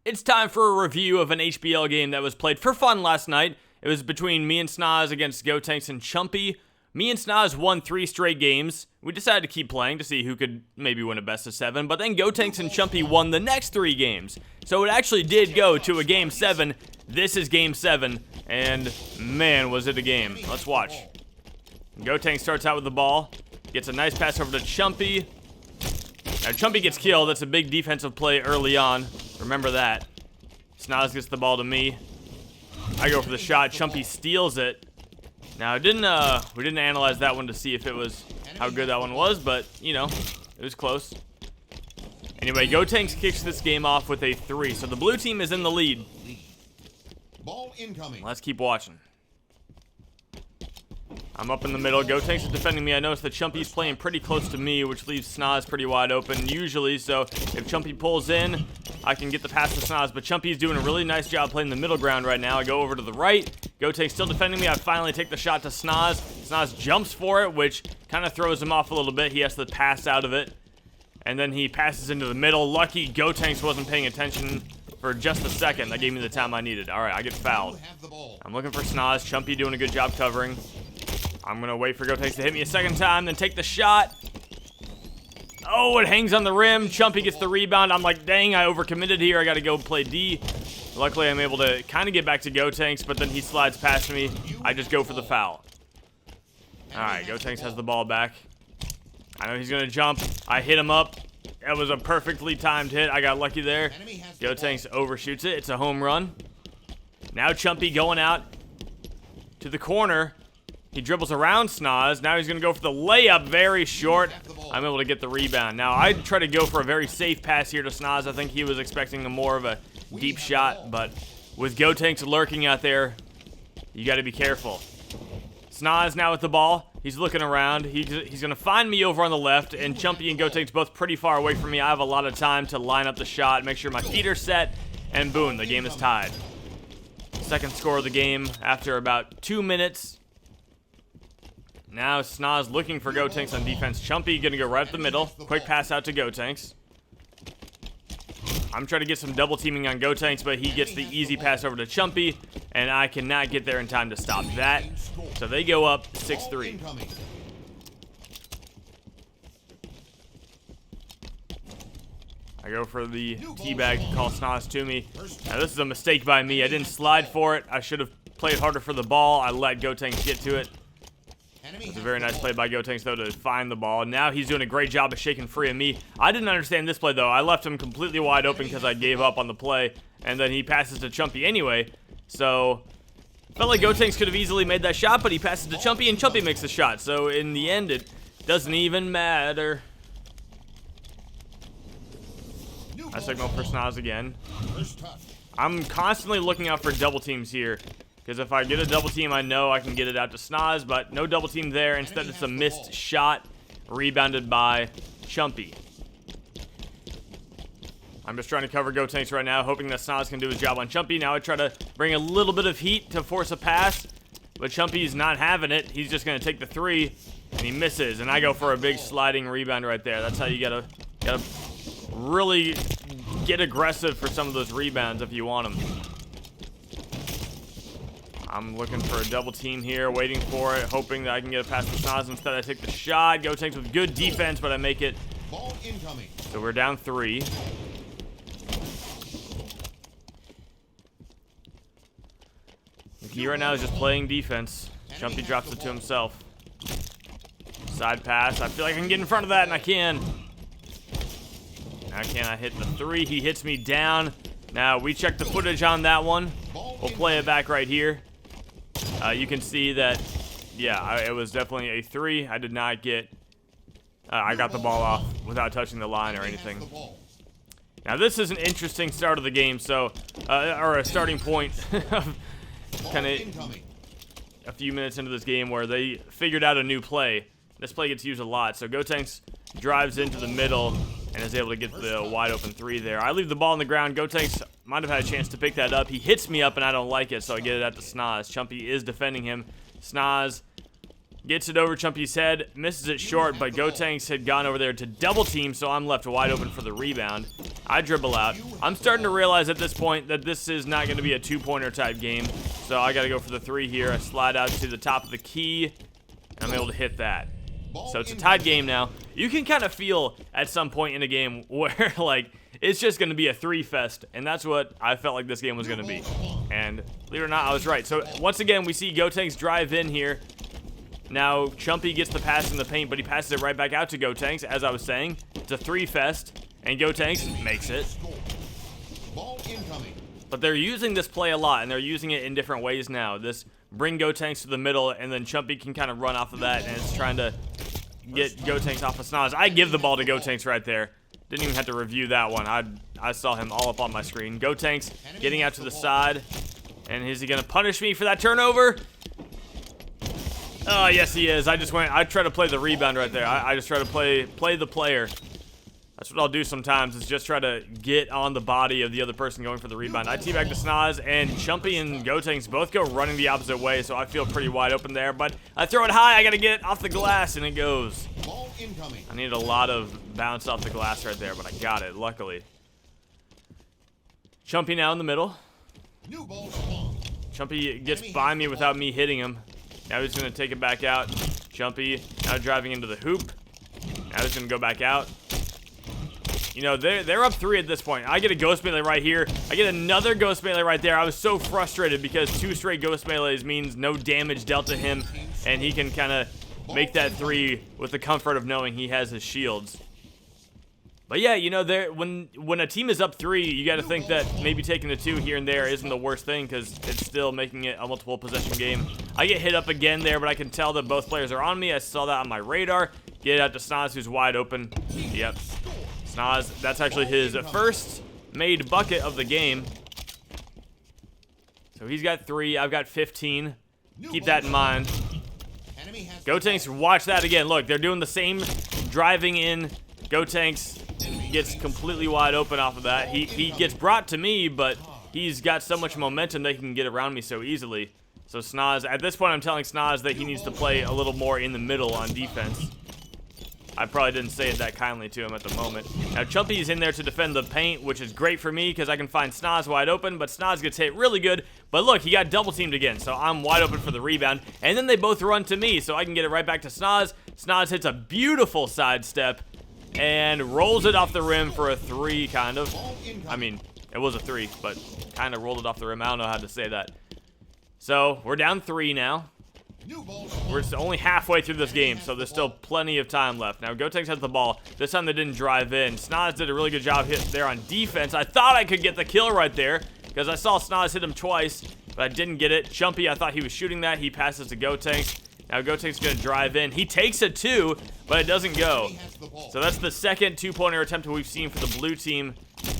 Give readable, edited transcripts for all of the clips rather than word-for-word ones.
It's time for a review of an HBL game that was played for fun last night. It was between me and Snaz against Gotenks and Chumpy. Me and Snaz won 3 straight games. We decided to keep playing to see who could maybe win a best of 7, but then Gotenks and Chumpy won the next 3 games. So it actually did go to a game 7. This is game 7, and man, was it a game. Let's watch. Gotenks starts out with the ball, gets a nice pass over to Chumpy. Now Chumpy gets killed. That's a big defensive play early on. Remember that. Snaz gets the ball to me. I go for the shot. Chumpy steals it. Now, we didn't analyze that one to see if it was how good that one was, but, you know, it was close. Anyway, Gotenks kicks this game off with a 3, so the blue team is in the lead. Ball incoming. Let's keep watching. I'm up in the middle. Gotenks is defending me. I noticed that Chumpy's playing pretty close to me, which leaves Snaz pretty wide open usually, so if Chumpy pulls in, I can get the pass to Snaz, but Chumpy's doing a really nice job playing the middle ground right now. I go over to the right. Gotenks still defending me. I finally take the shot to Snaz. Snaz jumps for it, which kind of throws him off a little bit. He has to pass out of it, and then he passes into the middle. Lucky Gotenks wasn't paying attention for just a second. That gave me the time I needed. All right, I get fouled. I'm looking for Snaz. Chumpy doing a good job covering. I'm going to wait for Gotenks to hit me a second time, then take the shot. Oh, it hangs on the rim. Chumpy gets the rebound. I'm like, dang, I overcommitted here. I got to go play D. Luckily, I'm able to kind of get back to Gotenks, but then he slides past me. I just go for the foul. All right, Gotenks has the ball back. I know he's going to jump. I hit him up. That was a perfectly timed hit. I got lucky there. Gotenks overshoots it. It's a home run. Now Chumpy going out to the corner. He dribbles around Snaz. Now he's going to go for the layup, very short. I'm able to get the rebound. Now, I try to go for a very safe pass here to Snaz. I think he was expecting more of a deep shot, but with Gotenks lurking out there, you got to be careful. Snaz now with the ball. He's looking around. He's going to find me over on the left, and Chumpy and Gotenks both pretty far away from me. I have a lot of time to line up the shot, make sure my feet are set, and boom, the game is tied. Second score of the game after about 2 minutes. Now Snaz looking for Gotenks on defense. Chumpy gonna go right up the middle. Quick pass out to Gotenks. I'm trying to get some double teaming on Gotenks, but he gets the easy pass over to Chumpy, and I cannot get there in time to stop that. So they go up 6-3. I go for the teabag to call Snaz to me. Now this is a mistake by me. I didn't slide for it. I should have played harder for the ball. I let Gotenks get to it. It was a very nice play by Gotenks, though, to find the ball. Now he's doing a great job of shaking free of me. I didn't understand this play, though. I left him completely wide open because I gave up on the play, and then he passes to Chumpy anyway. So, felt like Gotenks could have easily made that shot, but he passes to Chumpy, and Chumpy makes the shot. So, in the end, it doesn't even matter. I signal for Snaz again. I'm constantly looking out for double teams here, because if I get a double team, I know I can get it out to Snaz, but no double team there. Instead, it's a missed shot, rebounded by Chumpy. I'm just trying to cover Gotenks right now, hoping that Snaz can do his job on Chumpy. Now I try to bring a little bit of heat to force a pass, but Chumpy's not having it. He's just going to take the 3, and he misses, and I go for a big sliding rebound right there. That's how you gotta really get aggressive for some of those rebounds if you want them. I'm looking for a double team here, waiting for it, hoping that I can get a pass to Snaz. Instead, I take the shot. Gotenks with good defense, but I make it. So we're down 3. The key right now is just playing defense. Chumpy drops it to himself. Side pass. I feel like I can get in front of that, and I can. Now can I hit the 3? He hits me down. Now, we check the footage on that one. We'll play it back right here. You can see that, yeah, it was definitely a 3. I did not get, I got the ball off without touching the line or anything. Now, this is an interesting start of the game, so, or a starting point of kind of a few minutes into this game where they figured out a new play. This play gets used a lot, so Gotenks drives into the middle and is able to get the wide open 3 there. I leave the ball on the ground. Gotenks might have had a chance to pick that up. He hits me up and I don't like it, so I get it out to Snaz. Chumpy is defending him. Snaz gets it over Chumpy's head, misses it short, but Gotenks had gone over there to double team, so I'm left wide open for the rebound. I dribble out. I'm starting to realize at this point that this is not going to be a two-pointer type game. So I got to go for the 3 here. I slide out to the top of the key, and I'm able to hit that. So it's a tied game now. You can kind of feel at some point in a game where, like, it's just going to be a 3-fest, and that's what I felt like this game was going to be. And believe it or not, I was right. So once again, we see Gotenks drive in here. Now, Chumpy gets the pass in the paint, but he passes it right back out to Gotenks, as I was saying. It's a 3-fest, and Gotenks makes it. Ball incoming. But they're using this play a lot, and they're using it in different ways now. This bring Gotenks to the middle, and then Chumpy can kind of run off of that, and it's trying to get Gotenks off of Snoz. I give the ball to Gotenks right there. Didn't even have to review that one. I saw him all up on my screen. Gotenks getting out to the side, and is he going to punish me for that turnover? Oh, yes, he is. I try to play the rebound right there. I just try to play the player. That's what I'll do sometimes, is just try to get on the body of the other person going for the rebound. I teabag to Snoz, and Chumpy and Gotenks both go running the opposite way, so I feel pretty wide open there. But I throw it high. I got to get it off the glass, and it goes. Ball incoming. I needed a lot of bounce off the glass right there, but I got it, luckily. Chumpy now in the middle. New ball spawn. Chumpy gets by me without me hitting him. Now he's going to take it back out. Chumpy now driving into the hoop. Now he's going to go back out. You know, they're up 3 at this point. I get a ghost melee right here. I get another ghost melee right there. I was so frustrated because 2 straight ghost melees means no damage dealt to him, and he can kind of make that 3 with the comfort of knowing he has his shields. But yeah, you know, when a team is up 3, you got to think that maybe taking a 2 here and there isn't the worst thing, because it's still making it a multiple possession game. I get hit up again there, but I can tell that both players are on me. I saw that on my radar. Get it out to Snoz, who's wide open. Yep. Snoz, that's actually his first made bucket of the game. So he's got 3, I've got 15. Keep that in mind. Gotenks, watch that again. Look, they're doing the same driving in. Gotenks gets completely wide open off of that. He gets brought to me, but he's got so much momentum that he can get around me so easily. So Snoz, at this point I'm telling Snoz that he needs to play a little more in the middle on defense. I probably didn't say it that kindly to him at the moment. Now, Chumpy's in there to defend the paint, which is great for me because I can find Snoz wide open, but Snoz gets hit really good. But look, he got double teamed again, so I'm wide open for the rebound. And then they both run to me, so I can get it right back to Snoz. Snoz hits a beautiful sidestep and rolls it off the rim for a 3, kind of. I mean, it was a 3, but kind of rolled it off the rim. I don't know how to say that. So, we're down 3 now. We're only halfway through this game, so there's still plenty of time left. Now, Gotenks has the ball. This time they didn't drive in. Snoz did a really good job there on defense. I thought I could get the kill right there because I saw Snoz hit him twice, but I didn't get it. Chumpy, I thought he was shooting that. He passes to Gotenks. Now, Gotenks is going to drive in. He takes a 2, but it doesn't go. So that's the second 2-pointer attempt we've seen for the blue team.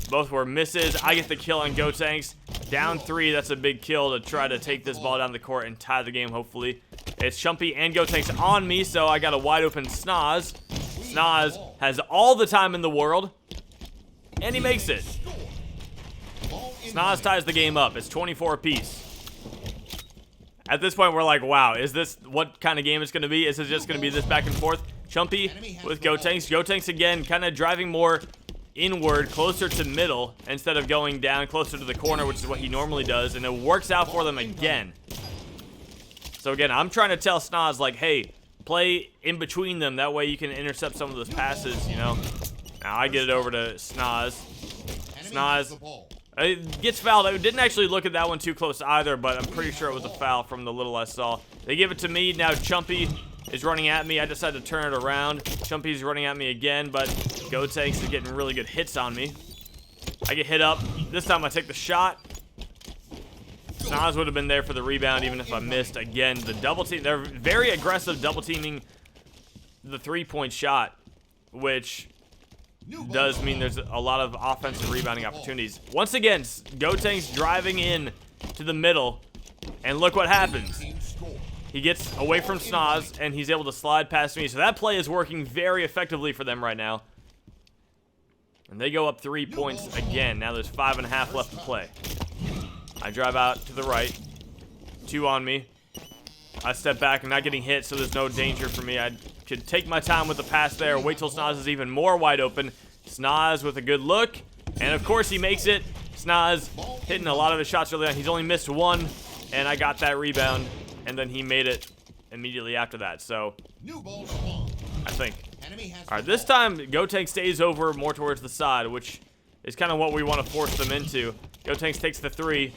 Both were misses. I get the kill on Gotenks. Down 3, that's a big kill to try to take this ball down the court and tie the game, hopefully. It's Chumpy and Gotenks on me, so I got a wide open Snoz. Snoz has all the time in the world, and he makes it. Snoz ties the game up. It's 24 apiece. At this point, we're like, wow, is this what kind of game it's going to be? Is it just going to be this back and forth? Chumpy with Gotenks. Gotenks again, kind of driving more inward, closer to middle, instead of going down closer to the corner, which is what he normally does, and it works out for them again. So again, I'm trying to tell Snoz, like, hey, play in between them. That way you can intercept some of those passes, you know. Now I get it over to Snoz. Snoz gets fouled. I didn't actually look at that one too close either, but I'm pretty sure it was a foul from the little I saw. They give it to me. Now Chumpy is running at me. I decided to turn it around. Chumpy's running at me again, but Gotenks is getting really good hits on me. I get hit up. This time I take the shot. Snoz would have been there for the rebound even if I missed. Again, the double team. They're very aggressive double teaming the 3-point shot, which does mean there's a lot of offensive rebounding opportunities. Once again, Gotenks driving in to the middle, and look what happens. He gets away from Snoz, and he's able to slide past me. So that play is working very effectively for them right now. And they go up 3 points again. Now there's 5.5 left to play. I drive out to the right. 2 on me. I step back. I'm not getting hit, so there's no danger for me. I could take my time with the pass there. Wait till Snoz is even more wide open. Snoz with a good look. And of course he makes it. Snoz hitting a lot of his shots early on. He's only missed one, and I got that rebound, and then he made it immediately after that. So New ball spawned. I think. Enemy has All right, the this ball. time Gotenks stays over more towards the side, which is kind of what we want to force them into. Gotenks takes the 3.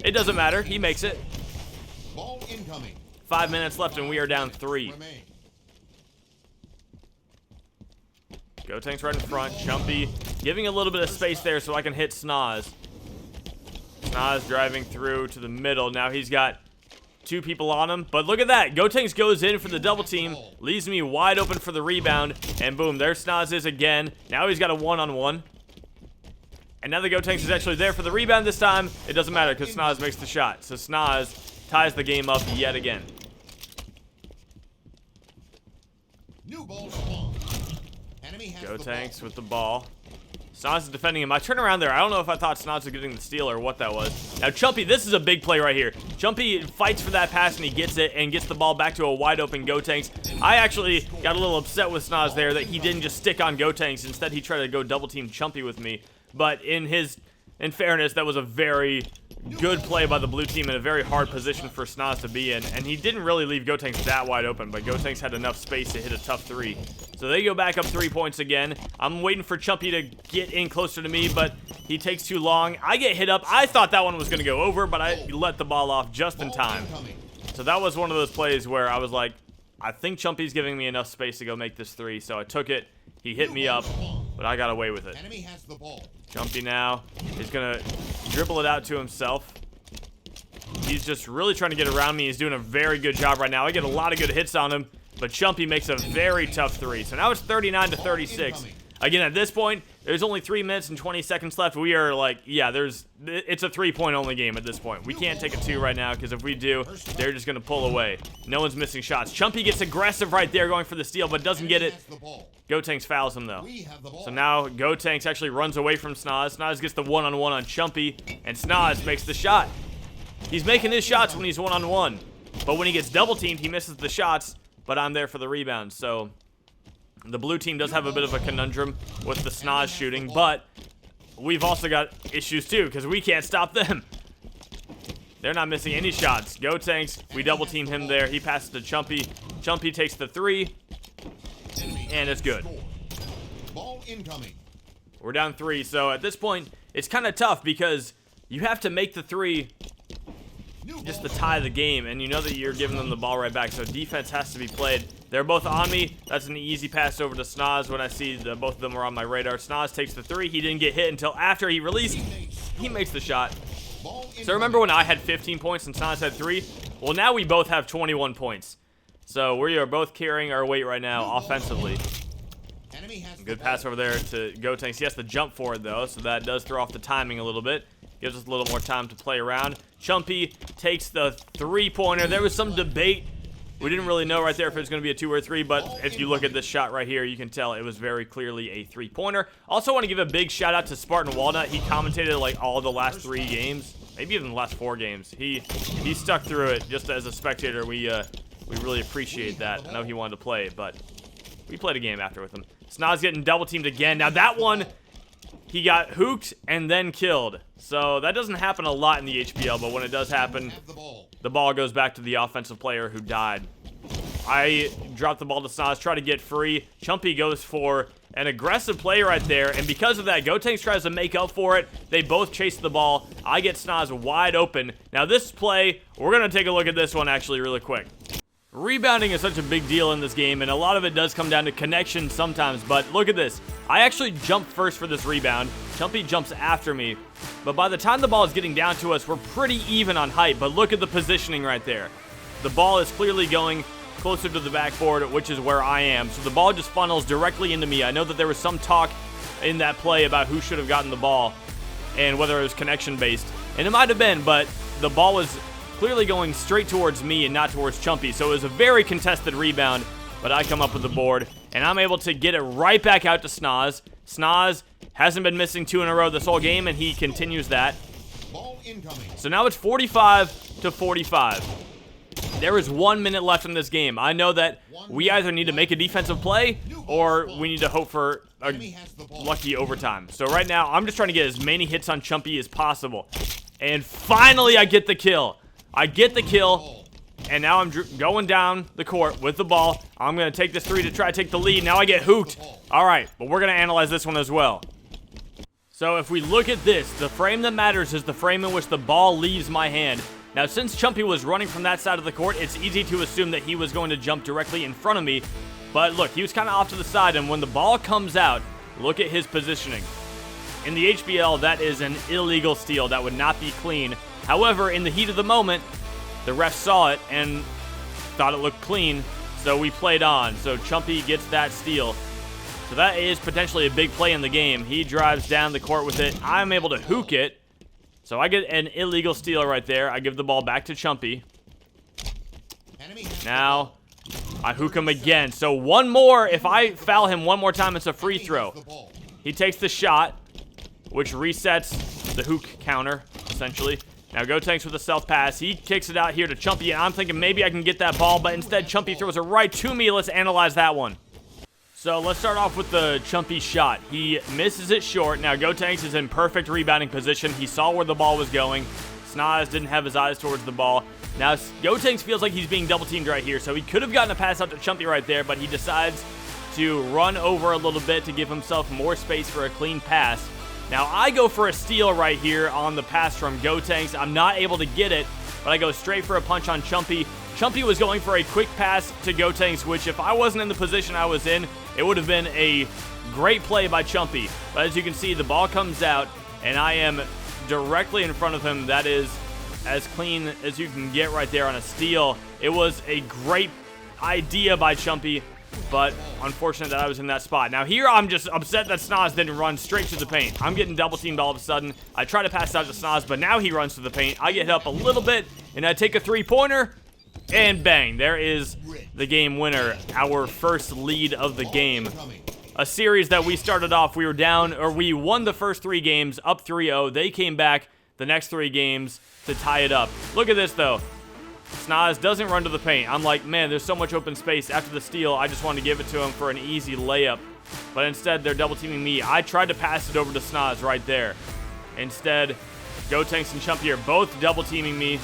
It doesn't matter. He makes it. Ball incoming. 5 minutes left, and we are down 3. Remain. Gotenks right in front. Chumpy giving a little bit of space there so I can hit Snoz. Snoz driving through to the middle. Now he's got 2 people on him. But look at that. Gotenks goes in for the double team. Leaves me wide open for the rebound. And boom, there Snoz is again. Now he's got a one-on-one. And now the Gotenks is actually there for the rebound this time. It doesn't matter because Snoz makes the shot. So Snoz ties the game up yet again. New ball spawned. Enemy has the Gotenks ball. with the ball. Snoz is defending him. I turn around there. I don't know if I thought Snoz was getting the steal or what that was. Now, Chumpy, this is a big play right here. Chumpy fights for that pass, and he gets it and gets the ball back to a wide-open Gotenks. I actually got a little upset with Snoz there that he didn't just stick on Gotenks. Instead, he tried to go double-team Chumpy with me. But in fairness, that was a very good play by the blue team in a very hard position for Snoz to be in. And he didn't really leave Gotenks that wide open, but Gotenks had enough space to hit a tough 3. So they go back up 3 points again. I'm waiting for Chumpy to get in closer to me, but he takes too long. I get hit up. I thought that one was going to go over, but I let the ball off just in Ball time. incoming. So that was one of those plays where I was like, I think Chumpy's giving me enough space to go make this 3. So I took it. He hit me up, but I got away with it. Enemy has the ball. Chumpy now is going to dribble it out to himself. He's just really trying to get around me. He's doing a very good job right now. I get a lot of good hits on him, but Chumpy makes a very tough 3. So now it's 39 to 36. Again, at this point, there's only 3 minutes and 20 seconds left. We are like, yeah, it's a 3-point only game at this point. We can't take a 2 right now because if we do, they're just going to pull away. No one's missing shots. Chumpy gets aggressive right there going for the steal, but doesn't get it. Has the ball. Gotenks fouls him, though. We have the ball. So now Gotenks actually runs away from Snoz. Snoz gets the one-on-one on Chumpy, and Snoz makes the shot. He's making his shots when he's one-on-one, but when he gets double-teamed, he misses the shots, but I'm there for the rebound. So the blue team does have a bit of a conundrum with the Snoz shooting, but we've also got issues, too, because we can't stop them. They're not missing any shots. Gotenks, we double-team him there. He passes to Chumpy. Chumpy takes the 3. And it's good. Ball incoming. We're down 3, so at this point, it's kind of tough because you have to make the 3 just to tie the game, and you know that you're giving them the ball right back, so defense has to be played. They're both on me. That's an easy pass over to Snoz when I see both of them are on my radar. Snoz takes the 3. He didn't get hit until after he released. He makes the shot. So remember when I had 15 points and Snoz had 3? Well, now we both have 21 points. So we are both carrying our weight right now offensively. Enemy has Good the pass ball. over there to Gotenks. He has to jump for it, though, so that does throw off the timing a little bit. Gives us a little more time to play around. Chumpy takes the 3-pointer. There was some debate. We didn't really know right there if it was going to be a 2 or 3, but if you look at this shot right here, you can tell it was very clearly a 3-pointer. Also want to give a big shout-out to Spartan Walnut. He commentated like all the last 3 games, maybe even the last 4 games. He stuck through it just as a spectator. We really appreciate that. I know he wanted to play, but we played a game after with him. Snoz getting double-teamed again. Now that one, he got hooked and then killed. So that doesn't happen a lot in the HBL, but when it does happen, Have the ball. the ball goes back to the offensive player who died. I dropped the ball to Snoz, try to get free. Chumpy goes for an aggressive play right there, and because of that, Gotenks tries to make up for it. They both chase the ball. I get Snoz wide open. Now this play, we're going to take a look at this one actually really quick. Rebounding is such a big deal in this game, and a lot of it does come down to connection sometimes, but look at this. I actually jumped first for this rebound. Chumpy jumps after me, but by the time the ball is getting down to us, we're pretty even on height, but look at the positioning right there. The ball is clearly going closer to the backboard, which is where I am, so the ball just funnels directly into me. I know that there was some talk in that play about who should have gotten the ball and whether it was connection-based, and it might have been, but the ball was clearly going straight towards me and not towards Chumpy. So it was a very contested rebound, but I come up with the board, and I'm able to get it right back out to Snoz. Snoz hasn't been missing 2 in a row this whole game, and he continues that. Ball incoming. So now it's 45 to 45. There is 1 minute left in this game. I know that we either need to make a defensive play or we need to hope for a Enemy has the ball. lucky overtime. So right now, I'm just trying to get as many hits on Chumpy as possible. And finally, I get the kill. I get the kill. And now I'm going down the court with the ball. I'm going to take this three to try to take the lead. Now I get hooked. All right, but we're going to analyze this one as well. So if we look at this, the frame that matters is the frame in which the ball leaves my hand. Now, since Chumpy was running from that side of the court, it's easy to assume that he was going to jump directly in front of me. But look, he was kind of off to the side, and when the ball comes out, look at his positioning. In the HBL, that is an illegal steal. That would not be clean. However, in the heat of the moment, the ref saw it and thought it looked clean, so we played on. So Chumpy gets that steal. So that is potentially a big play in the game. He drives down the court with it. I'm able to hook it. So I get an illegal steal right there. I give the ball back to Chumpy. Now, I hook him again. So one more. If I foul him one more time, it's a free throw. He takes the shot, which resets the hook counter, essentially. Now Gotenks with a self-pass. He kicks it out here to Chumpy, and I'm thinking maybe I can get that ball, but instead Chumpy throws it right to me. Let's analyze that one. So let's start off with the Chumpy shot. He misses it short. Now Gotenks is in perfect rebounding position. He saw where the ball was going. Snaz didn't have his eyes towards the ball. Now Gotenks feels like he's being double-teamed right here, so he could have gotten a pass out to Chumpy right there, but he decides to run over a little bit to give himself more space for a clean pass. Now I go for a steal right here on the pass from Gotenks. I'm not able to get it, but I go straight for a punch on Chumpy. Chumpy was going for a quick pass to Gotenks, which if I wasn't in the position I was in, it would have been a great play by Chumpy. But as you can see, the ball comes out, and I am directly in front of him. That is as clean as you can get right there on a steal. It was a great idea by Chumpy, but unfortunate that I was in that spot. Now here, I'm just upset that Snaz didn't run straight to the paint. I'm getting double teamed all of a sudden. I try to pass it out to Snaz, but now he runs to the paint. I get hit up a little bit, and I take a three-pointer, and bang, there is the game winner, our first lead of the game. A series that we started off, we were down, or we won the first 3 games, up 3-0. They came back the next 3 games to tie it up. Look at this, though. Snaz doesn't run to the paint. I'm like, man, there's so much open space. After the steal, I just wanted to give it to him for an easy layup. But instead, they're double-teaming me. I tried to pass it over to Snaz right there. Instead, Gotenks and Chumpy are both double-teaming me.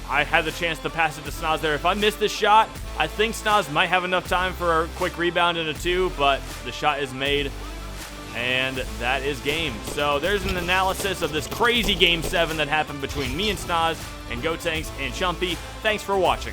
I had the chance to pass it to Snaz there. If I miss this shot, I think Snaz might have enough time for a quick rebound and a 2, but the shot is made, and that is game. So there's an analysis of this crazy Game 7 that happened between me and Snaz and Gotenks and Chumpy. Thanks for watching.